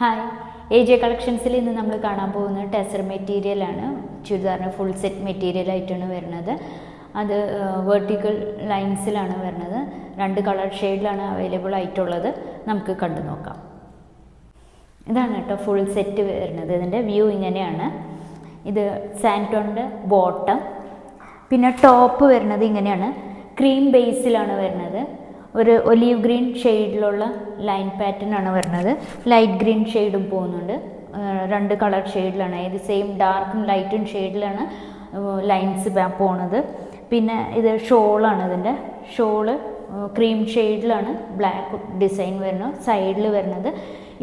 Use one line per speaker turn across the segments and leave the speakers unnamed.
Hi, AJ കളക്ഷൻസിൽ ഇന്ന് നമ്മൾ കാണാൻ പോകുന്നത് ടെസർ മെറ്റീരിയലാണ്. ചുരിദാറിന് ഫുൾ സെറ്റ് മെറ്റീരിയലായിട്ടാണ് വരുന്നത്. അത് വെർട്ടിക്കൽ ലൈൻസിലാണ് വരുന്നത്. 2 കളർ ഷെയ്ഡിലാണ് അവൈലബിൾ ആയിട്ടുള്ളത്. നമുക്ക് കണ്ടു നോക്കാം. ഇതാണ് കേട്ടോ ഫുൾ സെറ്റ് വരുന്നത്. ഇതിൻ്റെ വ്യൂ ഇങ്ങനെയാണ്. ഇത് സാൻറ്റോണിൻ്റെ ബോട്ടം, പിന്നെ ടോപ്പ് വരുന്നത് ഇങ്ങനെയാണ്. ക്രീം ബേസിലാണ് വരുന്നത്. ഒരു ഒലീവ് ഗ്രീൻ ഷെയ്ഡിലുള്ള ലൈൻ പാറ്റേൺ ആണ് വരുന്നത്. ലൈറ്റ് ഗ്രീൻ ഷെയ്ഡും പോകുന്നുണ്ട്. 2 കളർ ഷെയ്ഡിലാണ്, ഇത് സെയിം ഡാർക്കും ലൈറ്റും ഷെയ്ഡിലാണ് ലൈൻസ് പോകുന്നത്. പിന്നെ ഇത് ഷോളാണ്. ഇതിൻ്റെ ഷോള് ക്രീം ഷെയ്ഡിലാണ് ബ്ലാക്ക് ഡിസൈൻ വരുന്നത്. സൈഡിൽ വരുന്നത്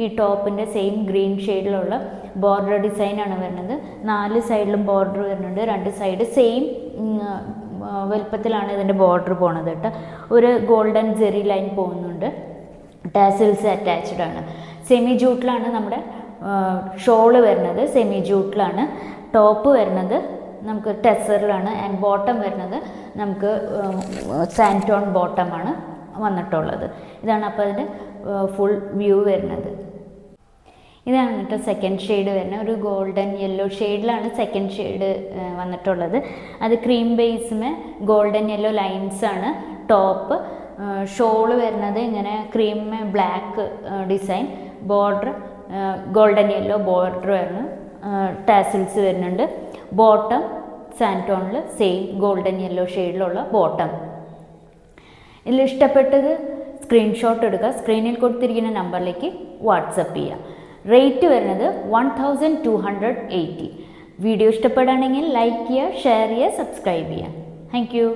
ഈ ടോപ്പിൻ്റെ സെയിം ഗ്രീൻ ഷെയ്ഡിലുള്ള ബോർഡർ ഡിസൈനാണ് വരുന്നത്. 4 സൈഡിലും ബോർഡർ വരുന്നുണ്ട്. 2 സൈഡ് സെയിം വലുപ്പത്തിലാണ് ഇതിൻ്റെ ബോർഡർ പോണത് കേട്ടോ. ഒരു ഗോൾഡൻ ജെറി ലൈൻ പോകുന്നുണ്ട്. ടാസിൽസ് അറ്റാച്ച്ഡ് ആണ്. സെമി ജൂട്ടിലാണ് നമ്മുടെ ഷോള് വരുന്നത്. സെമി ജൂട്ടിലാണ്. ടോപ്പ് വരുന്നത് നമുക്ക് ടെസറിലാണ്. ആൻഡ് ബോട്ടം വരുന്നത് നമുക്ക് സാൻറ്റോൺ ബോട്ടമാണ് വന്നിട്ടുള്ളത്. ഇതാണ് അപ്പോൾ അതിൻ്റെ ഫുൾ വ്യൂ വരുന്നത്. ഇതാണ് കേട്ടോ സെക്കൻഡ് ഷെയ്ഡ് വരുന്നത്. ഒരു ഗോൾഡൻ യെല്ലോ ഷെയ്ഡിലാണ് സെക്കൻഡ് ഷെയ്ഡ് വന്നിട്ടുള്ളത്. അത് ക്രീം ബേസിന് ഗോൾഡൻ യെല്ലോ ലൈൻസാണ് ടോപ്പ്. ഷോള് വരുന്നത് ഇങ്ങനെ cream black design, border golden yellow border വരുന്നു. ടാസിൽസ് വരുന്നുണ്ട്. ബോട്ടം സാൻറ്റോണിൽ സെയിം ഗോൾഡൻ യെല്ലോ ഷെയ്ഡിലുള്ള ബോട്ടം. ഇതിൽ ഇഷ്ടപ്പെട്ടത് സ്ക്രീൻഷോട്ട് എടുക്കുക. സ്ക്രീനിൽ കൊടുത്തിരിക്കുന്ന നമ്പറിലേക്ക് വാട്സപ്പ് ചെയ്യുക. റേറ്റ് വരുന്നത് 1280. വീഡിയോ ഇഷ്ടപ്പെടുകയാണെങ്കിൽ ലൈക്ക് ചെയ്യുക, ഷെയർ ചെയ്യുക, സബ്സ്ക്രൈബ് ചെയ്യുക. Thank you.